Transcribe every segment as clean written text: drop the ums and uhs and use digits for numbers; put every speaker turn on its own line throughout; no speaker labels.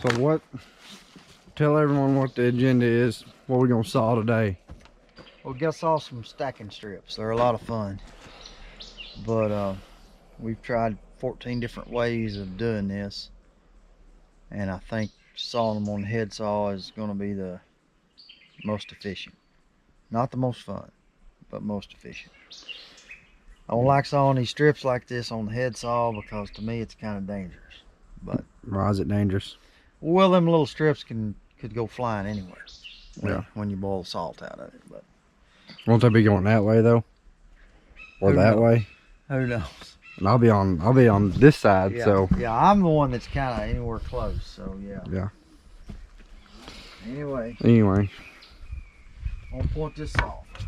So what, tell everyone what the agenda is, what we're gonna saw today.
We'll get saw some stacking strips. They're a lot of fun. But we've tried 14 different ways of doing this. And I think sawing them on the head saw is gonna be the most efficient. Not the most fun, but most efficient. I don't like sawing these strips like this on the head saw because to me it's kind of dangerous. But
Why is it dangerous?
well, them little strips could go flying anywhere when you boil salt out of it. But
Won't they be going that way though? Or
Who
that
knows?
way?
who knows?
And I'll be on this side,
Yeah,
so
yeah, I'm the one that's kind of anywhere close. So yeah.
yeah.
Anyway,
Anyway.
I'll point this saw first.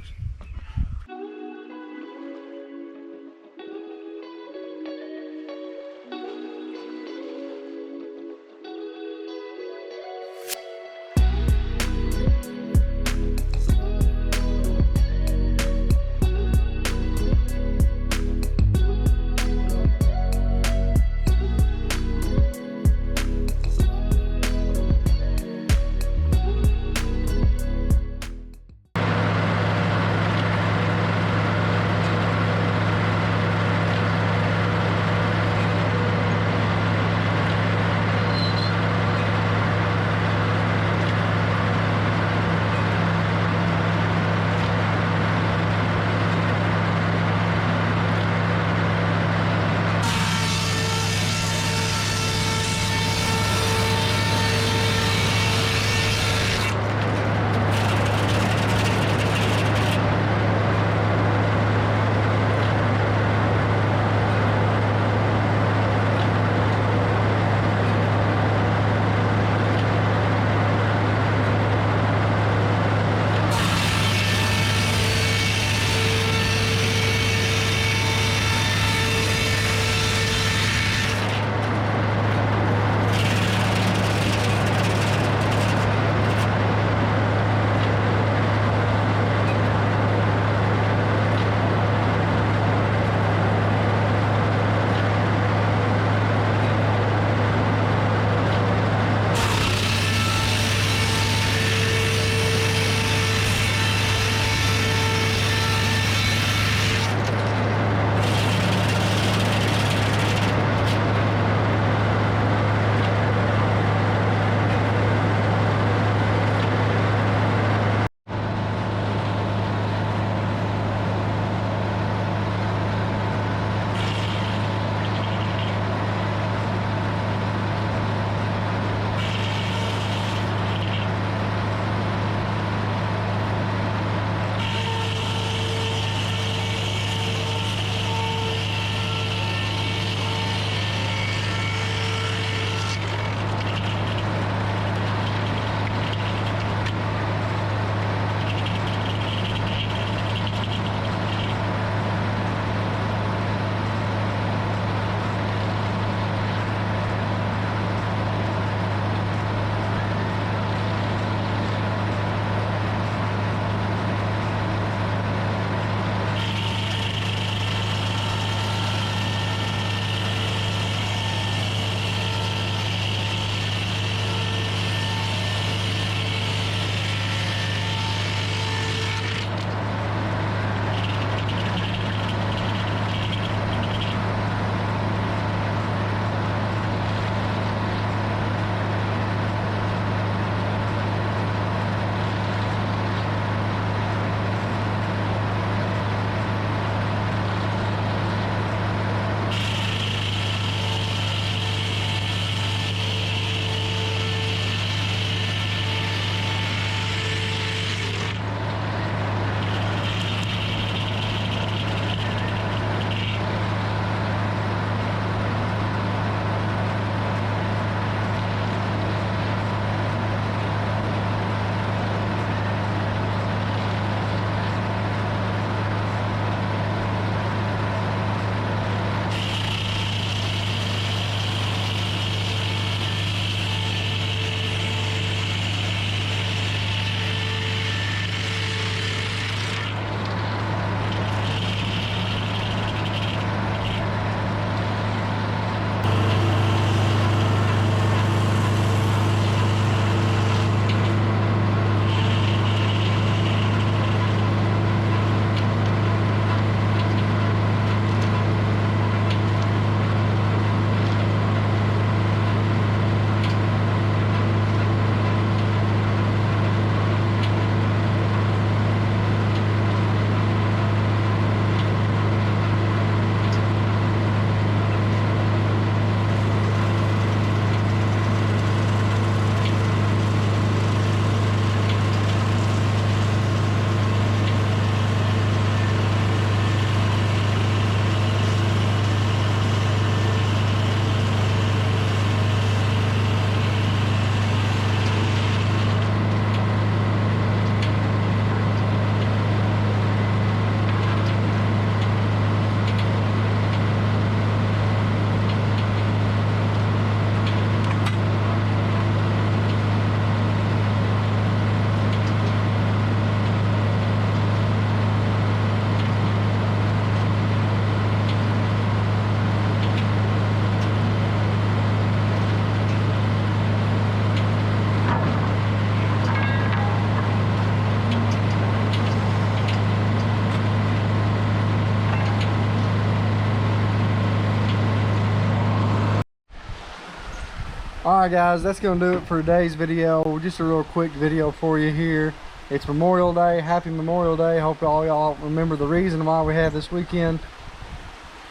Alright guys, that's gonna do it for today's video. Just a real quick video for you here. It's Memorial Day. Happy Memorial Day. Hope all y'all remember the reason why we have this weekend.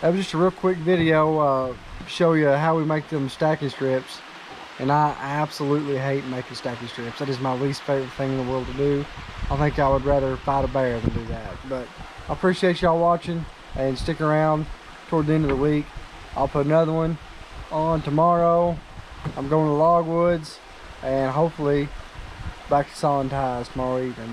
That was just a real quick video, show you how we make them stacking strips. And I absolutely hate making stacking strips. That is my least favorite thing in the world to do. I think I would rather fight a bear than do that. But I appreciate y'all watching, and stick around toward the end of the week. I'll put another one on tomorrow. I'm going to Logwoods, and hopefully back to sawing ties tomorrow evening.